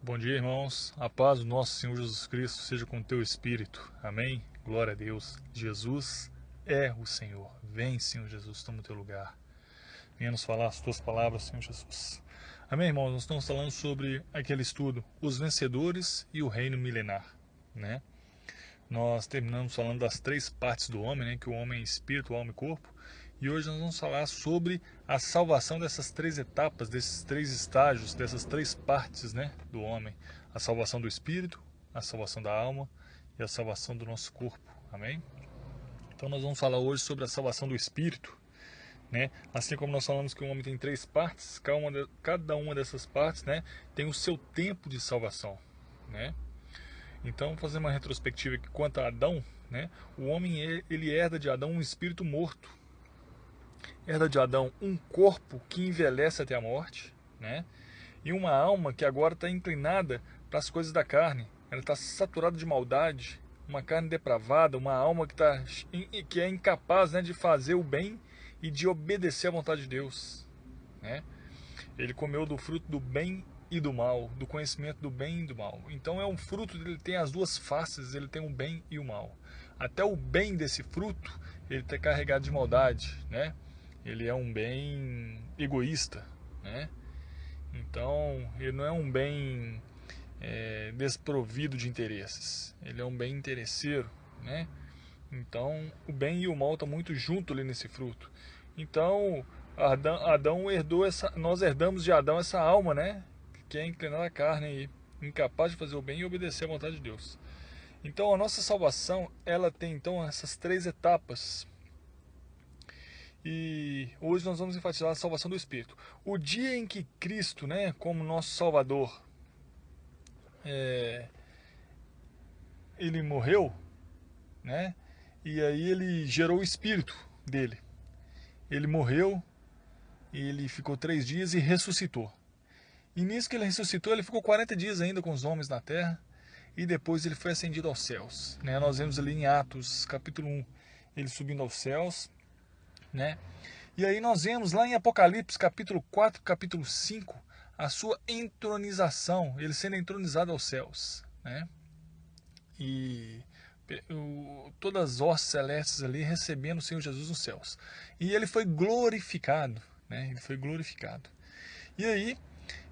Bom dia, irmãos. A paz do nosso Senhor Jesus Cristo seja com o teu espírito. Amém? Glória a Deus. Jesus é o Senhor. Vem, Senhor Jesus, toma o teu lugar. Venha nos falar as tuas palavras, Senhor Jesus. Amém, irmãos? Nós estamos falando sobre aquele estudo, os vencedores e o reino milenar, né? Nós terminamos falando das três partes do homem, né? Que o homem é espírito, alma e corpo. E hoje nós vamos falar sobre a salvação dessas três etapas, desses três estágios, dessas três partes, né, do homem. A salvação do espírito, a salvação da alma e a salvação do nosso corpo. Amém? Então nós vamos falar hoje sobre a salvação do espírito, né? Assim como nós falamos que o homem tem três partes, cada uma dessas partes, né, tem o seu tempo de salvação, né? Então, vamos fazer uma retrospectiva aqui quanto a Adão, né? O homem, ele herda de Adão um espírito morto. Herda de Adão um corpo que envelhece até a morte, né? E uma alma que agora está inclinada para as coisas da carne. Ela está saturada de maldade, uma carne depravada, uma alma que é incapaz, né, de fazer o bem e de obedecer à vontade de Deus, né? Ele comeu do fruto do bem e do mal, do conhecimento do bem e do mal. Então é um fruto, ele tem as duas faces, ele tem o bem e o mal. Até o bem desse fruto, ele está carregado de maldade, né? Ele é um bem egoísta, né? Então, ele não é um bem desprovido de interesses. Ele é um bem interesseiro, né? Então, o bem e o mal estão muito junto ali nesse fruto. Então, Adão herdou nós herdamos de Adão essa alma, né? Que é inclinada à carne aí, incapaz de fazer o bem e obedecer à vontade de Deus. Então, a nossa salvação, ela tem então essas três etapas. E hoje nós vamos enfatizar a salvação do Espírito. O dia em que Cristo, né, como nosso Salvador, ele morreu, né, e aí ele gerou o Espírito dele. Ele morreu, ele ficou 3 dias e ressuscitou. E nisso que ele ressuscitou, ele ficou 40 dias ainda com os homens na terra, e depois ele foi ascendido aos céus, né? Nós vemos ali em Atos, capítulo 1, ele subindo aos céus, né? E aí nós vemos lá em Apocalipse, capítulo 4, capítulo 5, a sua entronização, ele sendo entronizado aos céus, né? E todas as hostes celestes ali recebendo o Senhor Jesus nos céus. E ele foi glorificado, né? Ele foi glorificado. E aí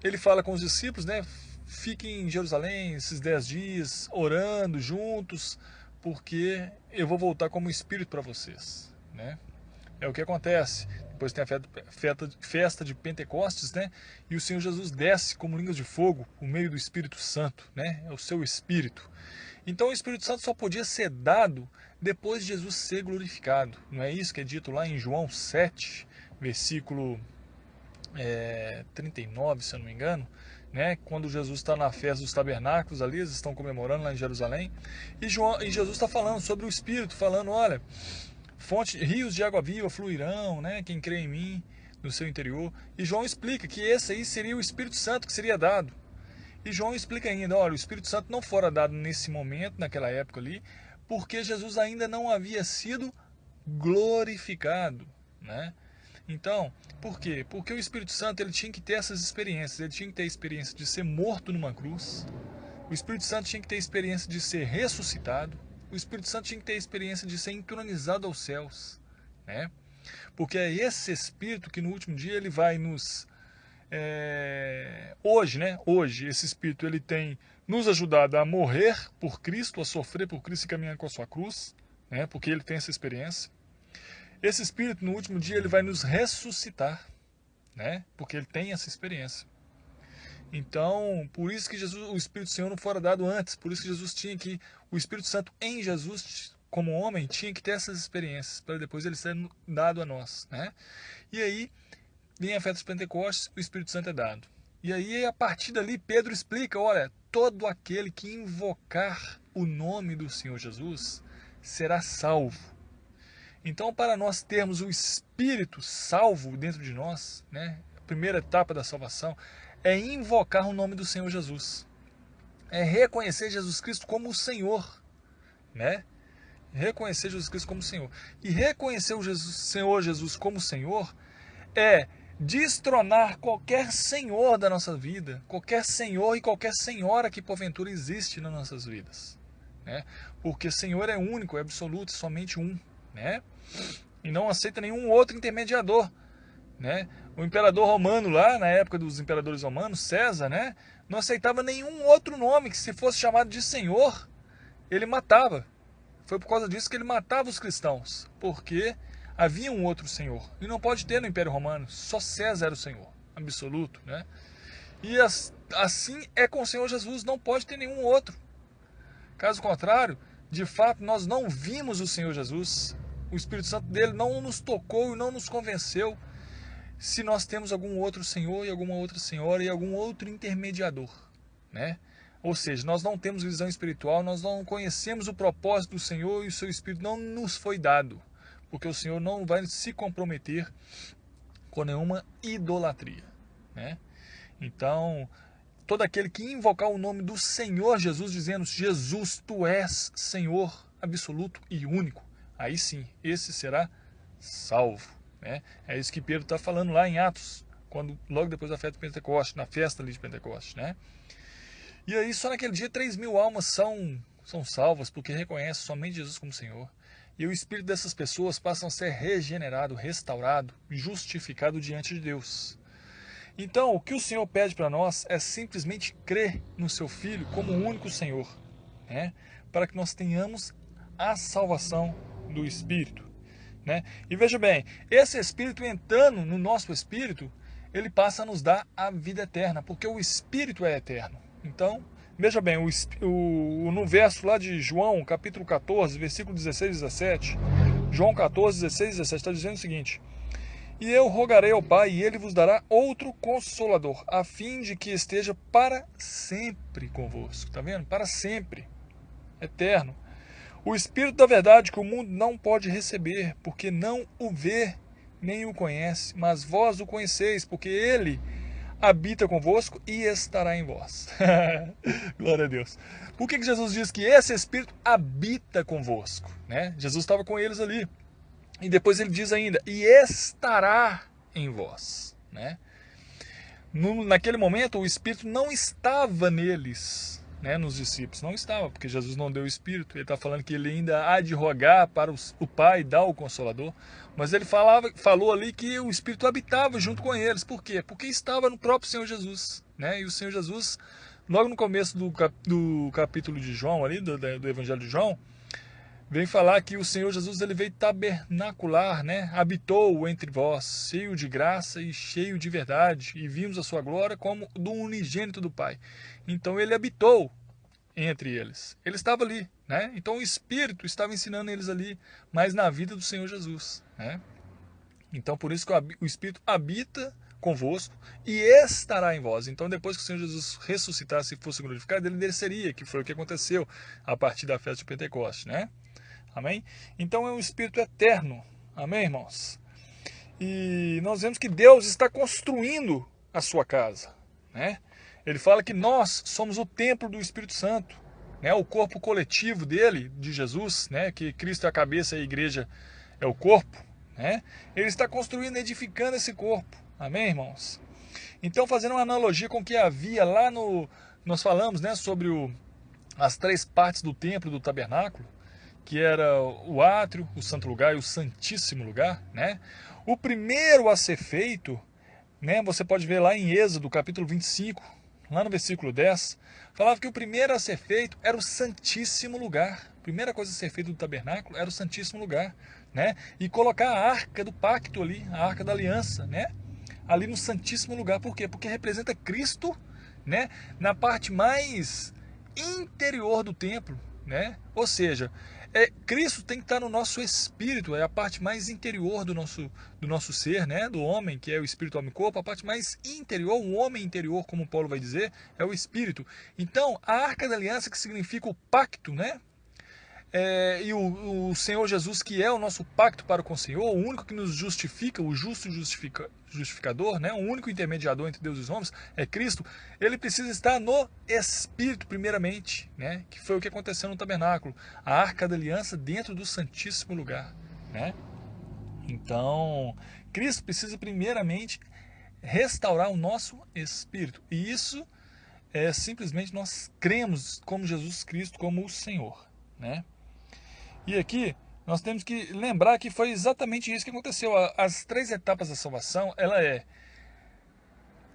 ele fala com os discípulos, né? Fiquem em Jerusalém esses 10 dias, orando juntos, porque eu vou voltar como Espírito para vocês, né? É o que acontece. Depois tem a festa de Pentecostes, né? E o Senhor Jesus desce como línguas de fogo por meio do Espírito Santo, né? É o seu Espírito. Então o Espírito Santo só podia ser dado depois de Jesus ser glorificado. Não é isso que é dito lá em João 7, versículo 39, se eu não me engano, né? Quando Jesus está na festa dos tabernáculos ali, eles estão comemorando lá em Jerusalém, e Jesus está falando sobre o Espírito, falando, olha, rios de água viva fluirão, né? Quem crê em mim, no seu interior. E João explica que esse aí seria o Espírito Santo que seria dado. E João explica ainda, olha, o Espírito Santo não fora dado nesse momento, naquela época ali, porque Jesus ainda não havia sido glorificado, né? Então, por quê? Porque o Espírito Santo ele tinha que ter essas experiências, ele tinha que ter a experiência de ser morto numa cruz, o Espírito Santo tinha que ter a experiência de ser ressuscitado, o Espírito Santo tinha que ter a experiência de ser entronizado aos céus, né? Porque é esse Espírito que no último dia ele vai nos... hoje, né? Hoje, esse Espírito ele tem nos ajudado a morrer por Cristo, a sofrer por Cristo e caminhar com a sua cruz, né? Porque ele tem essa experiência. Esse Espírito, no último dia, ele vai nos ressuscitar, né? Porque ele tem essa experiência. Então, por isso que o Espírito Senhor não fora dado antes, por isso que Jesus tinha que, o Espírito Santo em Jesus, como homem, tinha que ter essas experiências, para depois ele ser dado a nós, né? E aí, vem a festa dos Pentecostes, o Espírito Santo é dado. E aí, a partir dali, Pedro explica, olha, todo aquele que invocar o nome do Senhor Jesus será salvo. Então, para nós termos o Espírito salvo dentro de nós, né, a primeira etapa da salvação é invocar o nome do Senhor Jesus. É reconhecer Jesus Cristo como o Senhor, né? Reconhecer Jesus Cristo como o Senhor. E reconhecer o Senhor Jesus como o Senhor é destronar qualquer senhor da nossa vida, qualquer senhor e qualquer senhora que porventura existe nas nossas vidas, né? Porque Senhor é único, é absoluto, somente um, né? E não aceita nenhum outro intermediador, né? O imperador romano lá, na época dos imperadores romanos, César, né, não aceitava nenhum outro nome que se fosse chamado de Senhor, ele matava. Foi por causa disso que ele matava os cristãos, porque havia um outro Senhor. E não pode ter no Império Romano, só César era o Senhor, absoluto, né? E assim é com o Senhor Jesus, não pode ter nenhum outro. Caso contrário, de fato, nós não vimos o Senhor Jesus, o Espírito Santo dele não nos tocou e não nos convenceu se nós temos algum outro Senhor e alguma outra Senhora e algum outro intermediador, né? Ou seja, nós não temos visão espiritual, nós não conhecemos o propósito do Senhor e o seu Espírito não nos foi dado, porque o Senhor não vai se comprometer com nenhuma idolatria, né? Então, todo aquele que invocar o nome do Senhor Jesus, dizendo: Jesus, tu és Senhor absoluto e único, aí sim, esse será salvo, né? É isso que Pedro está falando lá em Atos, logo depois da festa de Pentecostes, na festa ali de Pentecostes, né? E aí só naquele dia 3.000 almas são salvas, porque reconhecem somente Jesus como Senhor. E o espírito dessas pessoas passa a ser regenerado, restaurado, justificado diante de Deus. Então, o que o Senhor pede para nós é simplesmente crer no seu Filho como o único Senhor, né? Para que nós tenhamos a salvação do Espírito, né? E veja bem, esse Espírito entrando no nosso Espírito, ele passa a nos dar a vida eterna, porque o Espírito é eterno. Então, veja bem, no verso lá de João, capítulo 14, versículo 16 e 17, João 14, 16 e 17, está dizendo o seguinte: E eu rogarei ao Pai, e ele vos dará outro Consolador, a fim de que esteja para sempre convosco. Está vendo? Para sempre. Eterno. O Espírito da verdade que o mundo não pode receber, porque não o vê, nem o conhece, mas vós o conheceis, porque ele habita convosco e estará em vós. Glória a Deus. Por que Jesus diz que esse Espírito habita convosco, né? Jesus estava com eles ali. E depois ele diz ainda, e estará em vós, né? Naquele momento o Espírito não estava neles, né, nos discípulos, não estava, porque Jesus não deu o Espírito. Ele está falando que ele ainda há de rogar para o Pai dar o Consolador, mas ele falou ali que o Espírito habitava junto com eles. Por quê? Porque estava no próprio Senhor Jesus, né? E o Senhor Jesus, logo no começo do capítulo de João, ali, do Evangelho de João, vem falar que o Senhor Jesus ele veio tabernacular, né? Habitou entre vós, cheio de graça e cheio de verdade, e vimos a sua glória como do unigênito do Pai. Então ele habitou entre eles. Ele estava ali, né? Então o Espírito estava ensinando eles ali, mas na vida do Senhor Jesus, né? Então por isso que o Espírito habita convosco e estará em vós. Então depois que o Senhor Jesus ressuscitasse e fosse glorificado, ele desceria, que foi o que aconteceu a partir da festa de Pentecostes, né? Amém? Então é um Espírito eterno. Amém, irmãos? E nós vemos que Deus está construindo a sua casa, né? Ele fala que nós somos o templo do Espírito Santo, né? O corpo coletivo dele, de Jesus, né? Que Cristo é a cabeça e a igreja é o corpo, né? Ele está construindo, edificando esse corpo. Amém, irmãos? Então, fazendo uma analogia com o que havia lá nós falamos, né, sobre as 3 partes do templo, do tabernáculo, que era o átrio, o santo lugar e o santíssimo lugar, né? O primeiro a ser feito, né, você pode ver lá em Êxodo, capítulo 25, lá no versículo 10, falava que o primeiro a ser feito era o santíssimo lugar. A primeira coisa a ser feita do tabernáculo era o santíssimo lugar, né? E colocar a arca do pacto ali, a arca da aliança, né? Ali no santíssimo lugar. Por quê? Porque representa Cristo, né, na parte mais interior do templo, né? Ou seja, Cristo tem que estar no nosso espírito, é a parte mais interior do nosso ser, né? Do homem, que é o espírito, alma e corpo. A parte mais interior, o homem interior, como Paulo vai dizer, é o espírito. Então, a arca da aliança, que significa o pacto, né? E o Senhor Jesus, que é o nosso pacto para com o Senhor, o único que nos justifica, o justo justificador, né? O único intermediador entre Deus e os homens, é Cristo. Ele precisa estar no Espírito primeiramente, né? Que foi o que aconteceu no tabernáculo, a arca da aliança dentro do santíssimo lugar, né? Então, Cristo precisa primeiramente restaurar o nosso espírito. E isso é simplesmente nós cremos como Jesus Cristo como o Senhor, né? E aqui nós temos que lembrar que foi exatamente isso que aconteceu. As 3 etapas da salvação,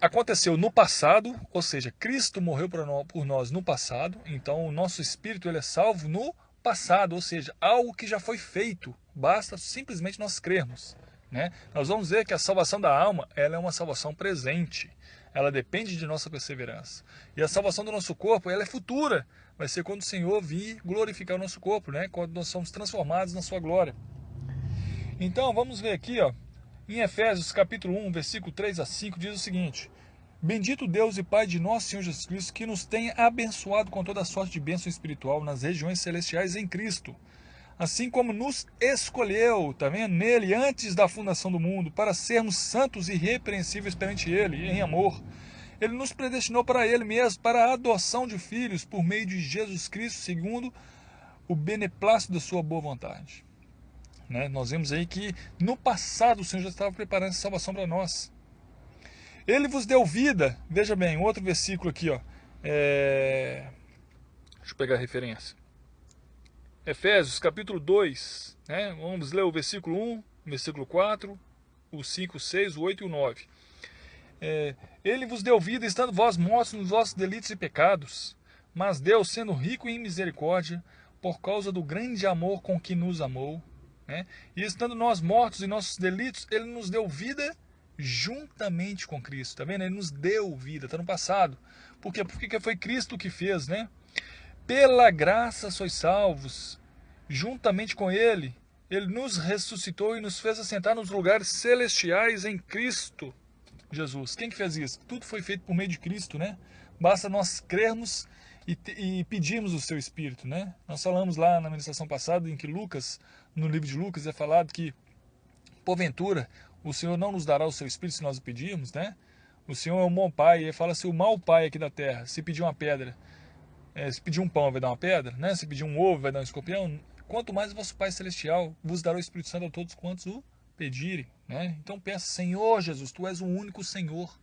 aconteceu no passado, ou seja, Cristo morreu por nós no passado, então o nosso espírito ele é salvo no passado, ou seja, algo que já foi feito, basta simplesmente nós crermos, né? Nós vamos ver que a salvação da alma ela é uma salvação presente, ela depende de nossa perseverança. E a salvação do nosso corpo ela é futura, vai ser quando o Senhor vir glorificar o nosso corpo, né? Quando nós somos transformados na sua glória. Então vamos ver aqui, ó, em Efésios capítulo 1, versículo 3 a 5, diz o seguinte: Bendito Deus e Pai de nosso Senhor Jesus Cristo, que nos tem abençoado com toda sorte de bênção espiritual nas regiões celestiais em Cristo, assim como nos escolheu, tá vendo? Nele, antes da fundação do mundo, para sermos santos e irrepreensíveis perante Ele, em amor. Ele nos predestinou para Ele mesmo, para a adoção de filhos, por meio de Jesus Cristo, segundo o beneplácito da sua boa vontade. Né? Nós vemos aí que no passado o Senhor já estava preparando essa salvação para nós. Ele vos deu vida, veja bem, outro versículo aqui, ó. Deixa eu pegar a referência. Efésios capítulo 2, né? Vamos ler o versículo 1, o versículo 4, o 5, o 6, o 8 e o 9. Ele vos deu vida, estando vós mortos nos vossos delitos e pecados, mas Deus, sendo rico em misericórdia, por causa do grande amor com que nos amou, né? E estando nós mortos em nossos delitos, Ele nos deu vida juntamente com Cristo, tá vendo? Ele nos deu vida, está no passado. Por quê? Porque foi Cristo que fez, né? Pela graça sois salvos, juntamente com Ele. Ele nos ressuscitou e nos fez assentar nos lugares celestiais em Cristo Jesus. Quem que fez isso? Tudo foi feito por meio de Cristo, né? Basta nós crermos e pedirmos o seu Espírito, né? Nós falamos lá na ministração passada em que Lucas, no livro de Lucas, é falado que, porventura, o Senhor não nos dará o seu Espírito se nós o pedirmos, né? O Senhor é um bom Pai, ele fala assim, o mau Pai aqui da terra, se pedir uma pedra, se pedir um pão vai dar uma pedra, né? Se pedir um ovo vai dar um escorpião, quanto mais o vosso Pai Celestial vos dará o Espírito Santo a todos quantos o pedirem, né? Então peça, Senhor Jesus, Tu és o único Senhor,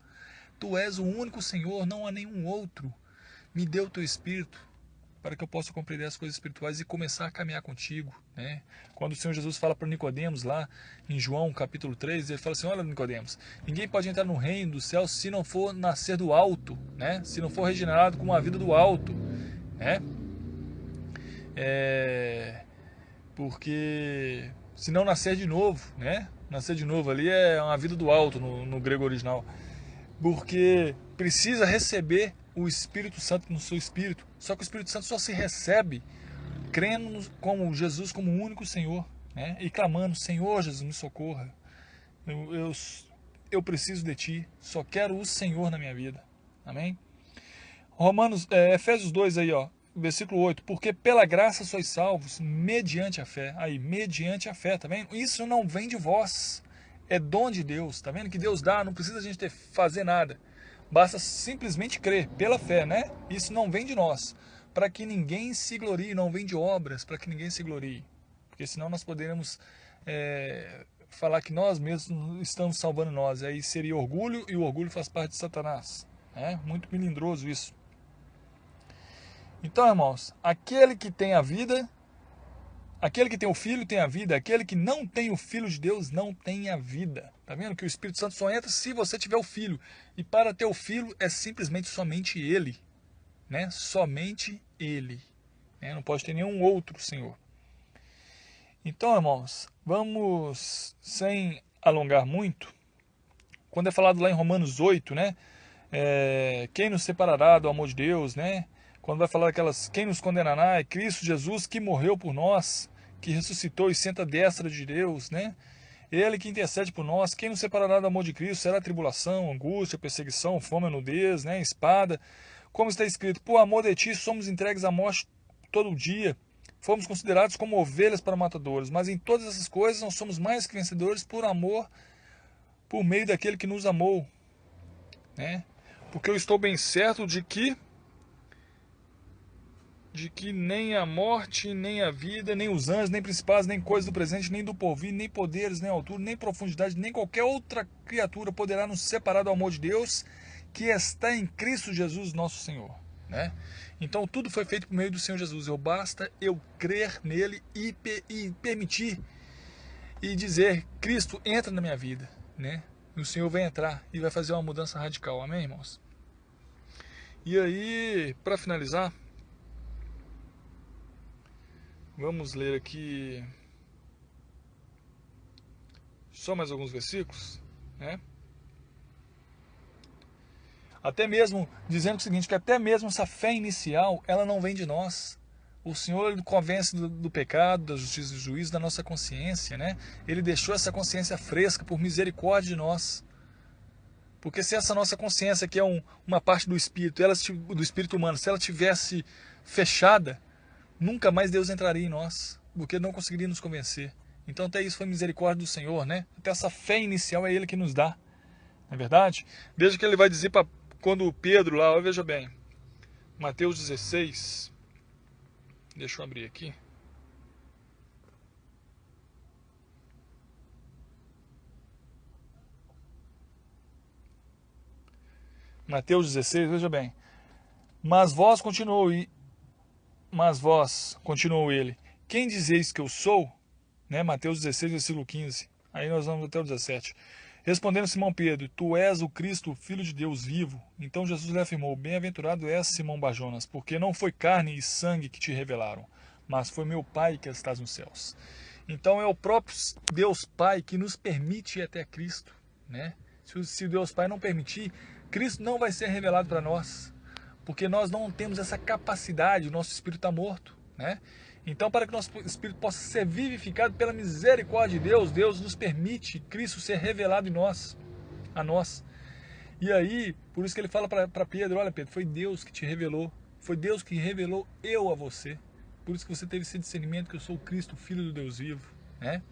Tu és o único Senhor, não há nenhum outro, me dê o Teu Espírito, para que eu possa compreender as coisas espirituais e começar a caminhar contigo, né? Quando o Senhor Jesus fala para Nicodemos lá em João capítulo 3, ele fala assim, olha Nicodemos, ninguém pode entrar no reino do céu se não for nascer do alto, né? Se não for regenerado com uma vida do alto, né? Porque se não nascer de novo, né? Nascer de novo ali é uma vida do alto no grego original, porque precisa receber o Espírito Santo no seu espírito. Só que o Espírito Santo só se recebe crendo como Jesus como o único Senhor, né? E clamando, Senhor Jesus, me socorra. Eu preciso de Ti, só quero o Senhor na minha vida. Amém? Efésios 2 aí, ó, versículo 8. Porque pela graça sois salvos, mediante a fé. Aí, mediante a fé, tá vendo? Isso não vem de vós, é dom de Deus, tá vendo? Que Deus dá, não precisa a gente fazer nada. Basta simplesmente crer, pela fé, né? Isso não vem de nós, para que ninguém se glorie, não vem de obras, para que ninguém se glorie. Porque senão nós poderemos falar que nós mesmos estamos salvando nós. Aí seria orgulho, e o orgulho faz parte de Satanás. Muito melindroso isso. Então, irmãos, aquele que tem a vida, aquele que tem o Filho tem a vida, aquele que não tem o Filho de Deus não tem a vida. Tá vendo que o Espírito Santo só entra se você tiver o Filho. E para ter o Filho é simplesmente somente Ele, né? Somente Ele, né? Não pode ter nenhum outro Senhor. Então, irmãos, vamos, sem alongar muito, quando é falado lá em Romanos 8, né? Quem nos separará do amor de Deus, né? Quando vai falar daquelas, quem nos condenará é Cristo Jesus que morreu por nós, que ressuscitou e senta à destra de Deus, né? Ele que intercede por nós, quem nos separará do amor de Cristo será tribulação, angústia, perseguição, fome, nudez, né? Espada. Como está escrito, por amor de Ti somos entregues à morte todo dia, fomos considerados como ovelhas para matadores, mas em todas essas coisas nós somos mais que vencedores por amor, por meio daquele que nos amou, né? Porque eu estou bem certo de que de que nem a morte, nem a vida, nem os anjos, nem principados, nem coisas do presente, nem do porvir, nem poderes, nem altura, nem profundidade, nem qualquer outra criatura poderá nos separar do amor de Deus que está em Cristo Jesus nosso Senhor, né? Então tudo foi feito por meio do Senhor Jesus. Basta eu crer nele e permitir e dizer: Cristo, entra na minha vida, né? E o Senhor vai entrar e vai fazer uma mudança radical. Amém, irmãos? E aí, para finalizar, vamos ler aqui só mais alguns versículos, né? Até mesmo dizendo o seguinte, que até mesmo essa fé inicial, ela não vem de nós. O Senhor, ele convence do pecado, da justiça e do juízo, da nossa consciência, né? Ele deixou essa consciência fresca por misericórdia de nós. Porque se essa nossa consciência, que é uma parte do espírito, do espírito humano, se ela tivesse fechada, nunca mais Deus entraria em nós, porque não conseguiria nos convencer. Então até isso foi misericórdia do Senhor, né? Até essa fé inicial é Ele que nos dá. Não é verdade? Veja que ele vai dizer quando Pedro lá, veja bem, Mateus 16, deixa eu abrir aqui. Mateus 16, veja bem. Mas vós, continuou ele, quem dizeis que eu sou? Né? Mateus 16, versículo 15. Aí nós vamos até o 17. Respondendo Simão Pedro, tu és o Cristo, o Filho de Deus vivo. Então Jesus lhe afirmou, bem-aventurado és Simão Barjonas, porque não foi carne e sangue que te revelaram, mas foi meu Pai que estás nos céus. Então é o próprio Deus Pai que nos permite ir até Cristo, né? Se o Deus Pai não permitir, Cristo não vai ser revelado para nós, porque nós não temos essa capacidade, o nosso espírito está morto, né? Então, para que nosso espírito possa ser vivificado pela misericórdia de Deus, Deus nos permite Cristo ser revelado a nós. E aí, por isso que ele fala para Pedro, olha Pedro, foi Deus que te revelou, foi Deus que revelou eu a você. Por isso que você teve esse discernimento que eu sou o Cristo, o Filho do Deus vivo, né?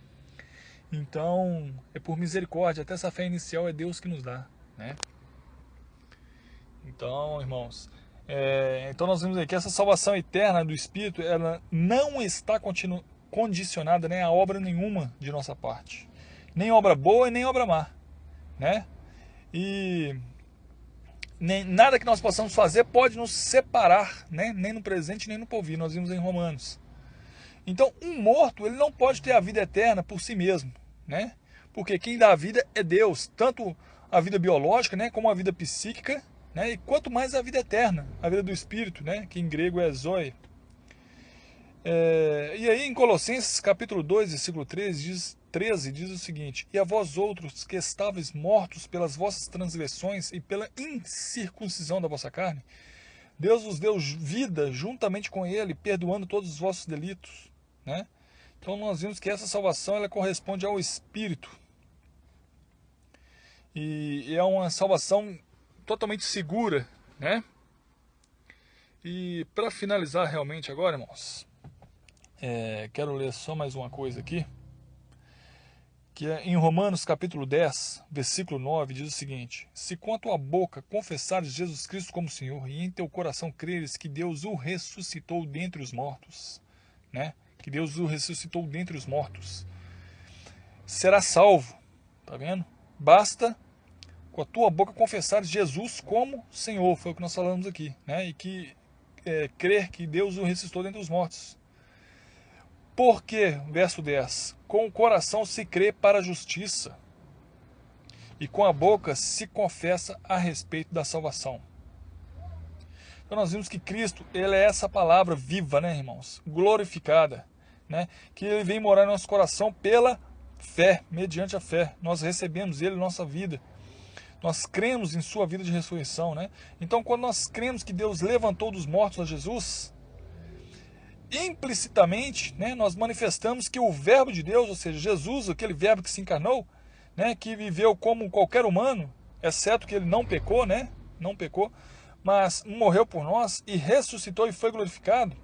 Então, é por misericórdia, até essa fé inicial é Deus que nos dá, né? Então, irmãos, então nós vemos aqui que essa salvação eterna do Espírito, ela não está condicionada, né, a obra nenhuma de nossa parte, nem obra boa e nem obra má, né? E nada que nós possamos fazer pode nos separar, né, nem no presente nem no porvir. Nós vimos em Romanos. Então, um morto, ele não pode ter a vida eterna por si mesmo, né? Porque quem dá a vida é Deus, tanto a vida biológica, né, como a vida psíquica, né, e quanto mais a vida eterna, a vida do Espírito, né, que em grego é zoe. E aí em Colossenses capítulo 2, versículo 13 diz o seguinte, e a vós outros que estáveis mortos pelas vossas transgressões e pela incircuncisão da vossa carne, Deus vos deu vida juntamente com ele, perdoando todos os vossos delitos, né? Então nós vimos que essa salvação ela corresponde ao Espírito. E é uma salvação totalmente segura, né? E para finalizar realmente agora, irmãos, quero ler só mais uma coisa aqui, que é em Romanos capítulo 10, versículo 9, diz o seguinte, se com a tua boca confessares Jesus Cristo como Senhor, e em teu coração creres que Deus o ressuscitou dentre os mortos, né? Que Deus o ressuscitou dentre os mortos, será salvo, tá vendo? Basta com a tua boca confessar Jesus como Senhor, foi o que nós falamos aqui, né? E que crer que Deus o ressuscitou dentre os mortos. Porque, verso 10, com o coração se crê para a justiça, e com a boca se confessa a respeito da salvação. Então nós vimos que Cristo, ele é essa palavra viva, né, irmãos? Glorificada, né? Que ele vem morar no nosso coração pela fé, mediante a fé. Nós recebemos ele em nossa vida. Nós cremos em sua vida de ressurreição, né? Então, quando nós cremos que Deus levantou dos mortos a Jesus, implicitamente, né, nós manifestamos que o verbo de Deus, ou seja, Jesus, aquele verbo que se encarnou, né, que viveu como qualquer humano, exceto que ele não pecou, né? Não pecou, mas morreu por nós e ressuscitou e foi glorificado,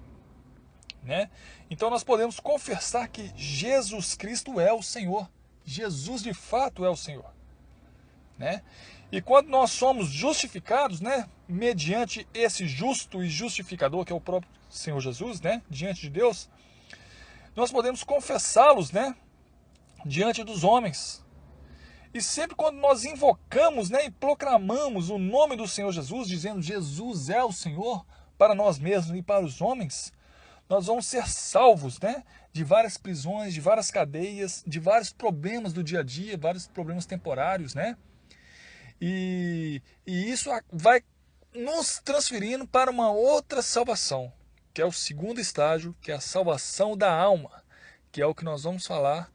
né? Então nós podemos confessar que Jesus Cristo é o Senhor. Jesus de fato é o Senhor, né? E quando nós somos justificados, né, mediante esse justo e justificador, que é o próprio Senhor Jesus, né, diante de Deus, nós podemos confessá-los, né, diante dos homens. E sempre quando nós invocamos, né, e proclamamos o nome do Senhor Jesus, dizendo Jesus é o Senhor para nós mesmos e para os homens, nós vamos ser salvos, né, de várias prisões, de várias cadeias, de vários problemas do dia a dia, vários problemas temporários, né? E isso vai nos transferindo para uma outra salvação, que é o segundo estágio, que é a salvação da alma, que é o que nós vamos falar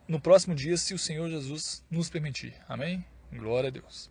no próximo dia, se o Senhor Jesus nos permitir. Amém? Glória a Deus.